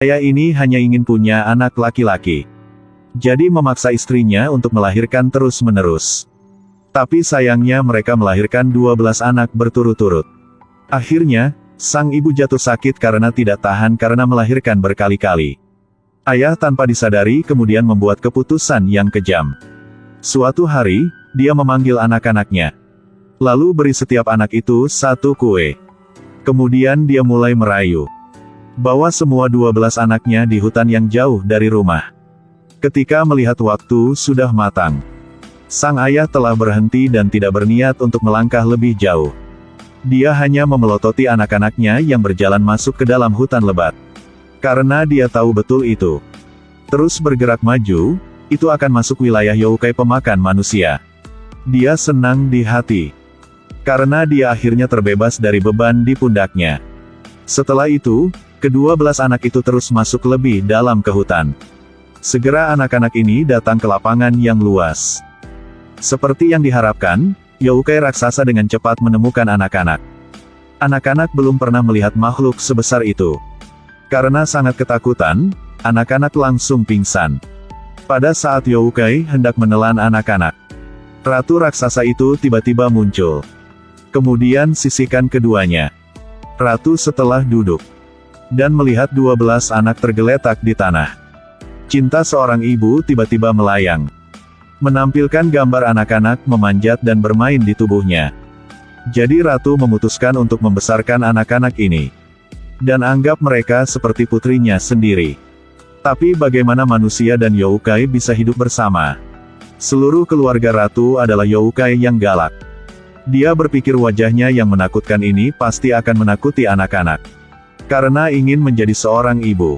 Saya ini hanya ingin punya anak laki-laki. Jadi memaksa istrinya untuk melahirkan terus-menerus. Tapi sayangnya mereka melahirkan 12 anak berturut-turut. Akhirnya, sang ibu jatuh sakit karena tidak tahan karena melahirkan berkali-kali. Ayah tanpa disadari kemudian membuat keputusan yang kejam. Suatu hari, dia memanggil anak-anaknya. Lalu beri setiap anak itu satu kue. Kemudian dia mulai merayu. Bawa semua 12 anaknya di hutan yang jauh dari rumah. Ketika melihat waktu sudah matang, sang ayah telah berhenti dan tidak berniat untuk melangkah lebih jauh. Dia hanya memelototi anak-anaknya yang berjalan masuk ke dalam hutan lebat. Karena dia tahu betul itu. Terus bergerak maju, itu akan masuk wilayah yokai pemakan manusia. Dia senang di hati. Karena dia akhirnya terbebas dari beban di pundaknya. Setelah itu, ke-12 anak itu terus masuk lebih dalam ke hutan. Segera anak-anak ini datang ke lapangan yang luas. Seperti yang diharapkan, yokai raksasa dengan cepat menemukan anak-anak. Anak-anak belum pernah melihat makhluk sebesar itu. Karena sangat ketakutan, anak-anak langsung pingsan. Pada saat yokai hendak menelan anak-anak, ratu raksasa itu tiba-tiba muncul. Kemudian sisihkan keduanya. Ratu setelah duduk dan melihat 12 anak tergeletak di tanah. Cinta seorang ibu tiba-tiba melayang. Menampilkan gambar anak-anak memanjat dan bermain di tubuhnya. Jadi ratu memutuskan untuk membesarkan anak-anak ini. Dan anggap mereka seperti putrinya sendiri. Tapi bagaimana manusia dan yokai bisa hidup bersama? Seluruh keluarga ratu adalah yokai yang galak. Dia berpikir wajahnya yang menakutkan ini pasti akan menakuti anak-anak. Karena ingin menjadi seorang ibu,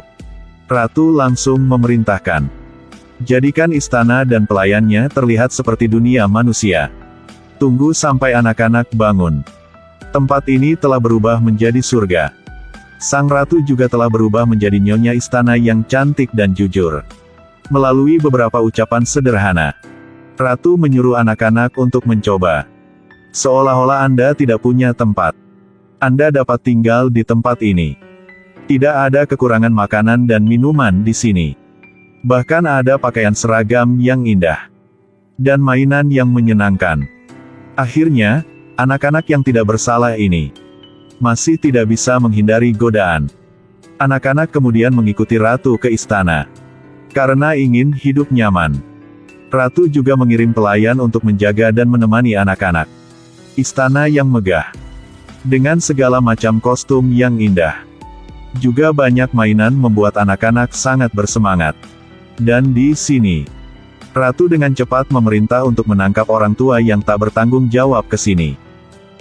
ratu langsung memerintahkan. Jadikan istana dan pelayannya terlihat seperti dunia manusia. Tunggu sampai anak-anak bangun. Tempat ini telah berubah menjadi surga. Sang ratu juga telah berubah menjadi nyonya istana yang cantik dan jujur. Melalui beberapa ucapan sederhana, ratu menyuruh anak-anak untuk mencoba. Seolah-olah Anda tidak punya tempat. Anda dapat tinggal di tempat ini. Tidak ada kekurangan makanan dan minuman di sini. Bahkan ada pakaian seragam yang indah. Dan mainan yang menyenangkan. Akhirnya, anak-anak yang tidak bersalah ini masih tidak bisa menghindari godaan. Anak-anak kemudian mengikuti ratu ke istana. Karena ingin hidup nyaman. Ratu juga mengirim pelayan untuk menjaga dan menemani anak-anak. Istana yang megah. Dengan segala macam kostum yang indah. Juga banyak mainan membuat anak-anak sangat bersemangat. Dan di sini, ratu dengan cepat memerintah untuk menangkap orang tua yang tak bertanggung jawab ke sini.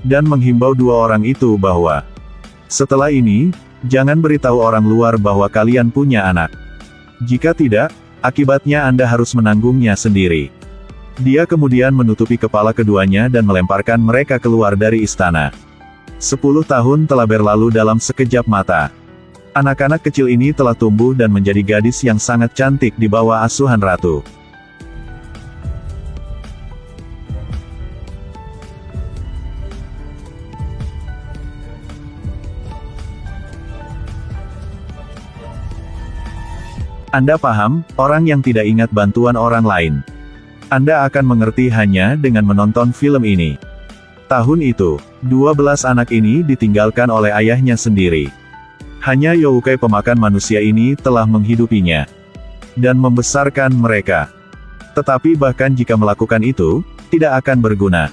Dan menghimbau 2 orang itu bahwa, setelah ini, jangan beritahu orang luar bahwa kalian punya anak. Jika tidak, akibatnya Anda harus menanggungnya sendiri. Dia kemudian menutupi kepala keduanya dan melemparkan mereka keluar dari istana. 10 tahun telah berlalu dalam sekejap mata. Anak-anak kecil ini telah tumbuh dan menjadi gadis yang sangat cantik di bawah asuhan ratu. Anda paham, orang yang tidak ingat bantuan orang lain. Anda akan mengerti hanya dengan menonton film ini. Tahun itu, 12 anak ini ditinggalkan oleh ayahnya sendiri. Hanya yokai pemakan manusia ini telah menghidupinya. Dan membesarkan mereka. Tetapi bahkan jika melakukan itu, tidak akan berguna.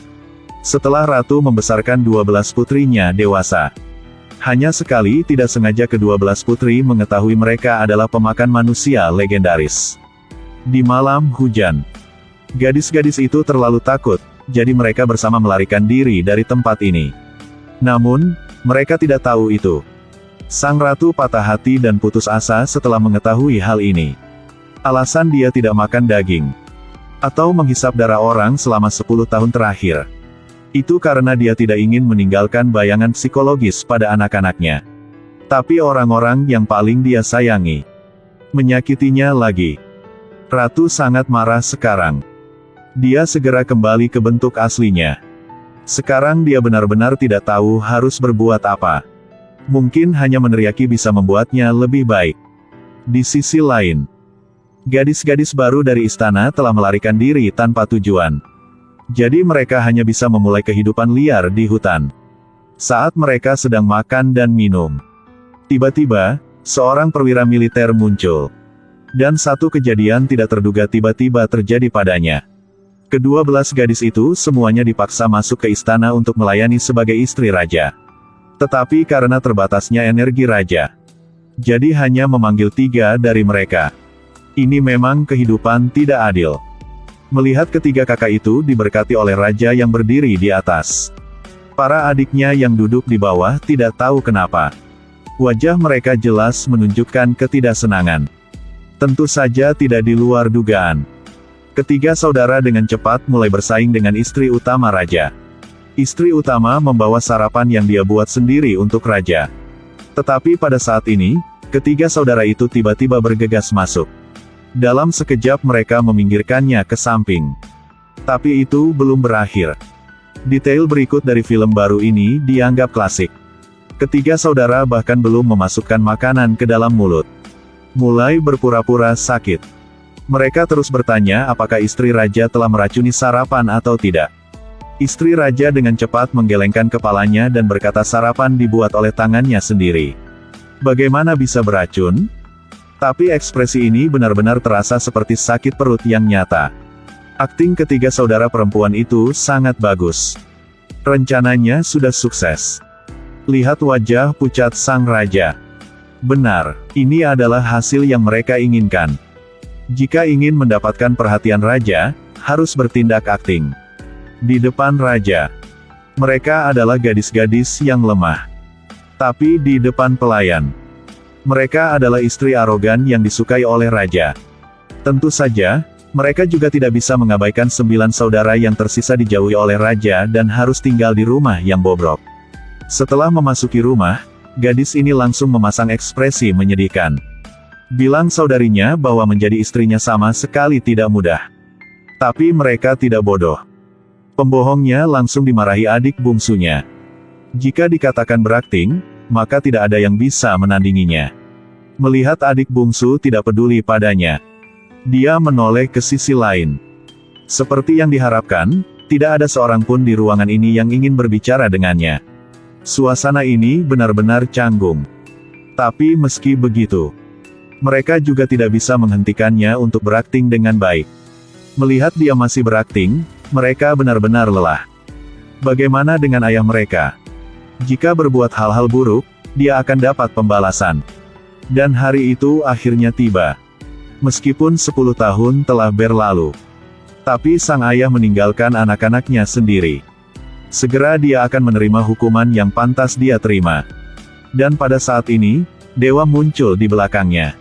Setelah ratu membesarkan 12 putrinya dewasa. Hanya sekali tidak sengaja ke-12 putri mengetahui mereka adalah pemakan manusia legendaris. Di malam hujan, gadis-gadis itu terlalu takut, jadi mereka bersama melarikan diri dari tempat ini. Namun, mereka tidak tahu itu. Sang ratu patah hati dan putus asa setelah mengetahui hal ini. Alasan dia tidak makan daging atau menghisap darah orang selama 10 tahun terakhir. Itu karena dia tidak ingin meninggalkan bayangan psikologis pada anak-anaknya. Tapi orang-orang yang paling dia sayangi menyakitinya lagi. Ratu sangat marah sekarang. Dia segera kembali ke bentuk aslinya. Sekarang dia benar-benar tidak tahu harus berbuat apa. Mungkin hanya meneriaki bisa membuatnya lebih baik. Di sisi lain, gadis-gadis baru dari istana telah melarikan diri tanpa tujuan. Jadi mereka hanya bisa memulai kehidupan liar di hutan. Saat mereka sedang makan dan minum, tiba-tiba, seorang perwira militer muncul. Dan satu kejadian tidak terduga tiba-tiba terjadi padanya. Ke-12 gadis itu semuanya dipaksa masuk ke istana untuk melayani sebagai istri raja. Tetapi karena terbatasnya energi raja, jadi hanya memanggil 3 dari mereka. Ini memang kehidupan tidak adil. Melihat ketiga kakak itu diberkati oleh raja yang berdiri di atas. Para adiknya yang duduk di bawah tidak tahu kenapa. Wajah mereka jelas menunjukkan ketidaksenangan. Tentu saja tidak di luar dugaan. Ketiga saudara dengan cepat mulai bersaing dengan istri utama raja. Istri utama membawa sarapan yang dia buat sendiri untuk raja. Tetapi pada saat ini, ketiga saudara itu tiba-tiba bergegas masuk. Dalam sekejap mereka meminggirkannya ke samping. Tapi itu belum berakhir. Detail berikut dari film baru ini dianggap klasik. Ketiga saudara bahkan belum memasukkan makanan ke dalam mulut. Mulai berpura-pura sakit. Mereka terus bertanya apakah istri raja telah meracuni sarapan atau tidak. Istri raja dengan cepat menggelengkan kepalanya dan berkata sarapan dibuat oleh tangannya sendiri. Bagaimana bisa beracun? Tapi ekspresi ini benar-benar terasa seperti sakit perut yang nyata. Akting ketiga saudara perempuan itu sangat bagus. Rencananya sudah sukses. Lihat wajah pucat sang raja. Benar, ini adalah hasil yang mereka inginkan. Jika ingin mendapatkan perhatian raja, harus bertindak akting. Di depan raja, mereka adalah gadis-gadis yang lemah. Tapi di depan pelayan, mereka adalah istri arogan yang disukai oleh raja. Tentu saja, mereka juga tidak bisa mengabaikan 9 saudara yang tersisa dijauhi oleh raja dan harus tinggal di rumah yang bobrok. Setelah memasuki rumah, gadis ini langsung memasang ekspresi menyedihkan. Bilang saudarinya bahwa menjadi istrinya sama sekali tidak mudah. Tapi mereka tidak bodoh. Pembohongnya langsung dimarahi adik bungsunya. Jika dikatakan berakting, maka tidak ada yang bisa menandinginya. Melihat adik bungsu tidak peduli padanya, dia menoleh ke sisi lain. Seperti yang diharapkan, tidak ada seorang pun di ruangan ini yang ingin berbicara dengannya. Suasana ini benar-benar canggung. Tapi meski begitu, mereka juga tidak bisa menghentikannya untuk berakting dengan baik. Melihat dia masih berakting, mereka benar-benar lelah. Bagaimana dengan ayah mereka? Jika berbuat hal-hal buruk, dia akan dapat pembalasan. Dan hari itu akhirnya tiba. Meskipun 10 tahun telah berlalu, tapi sang ayah meninggalkan anak-anaknya sendiri. Segera dia akan menerima hukuman yang pantas dia terima. Dan pada saat ini, dewa muncul di belakangnya.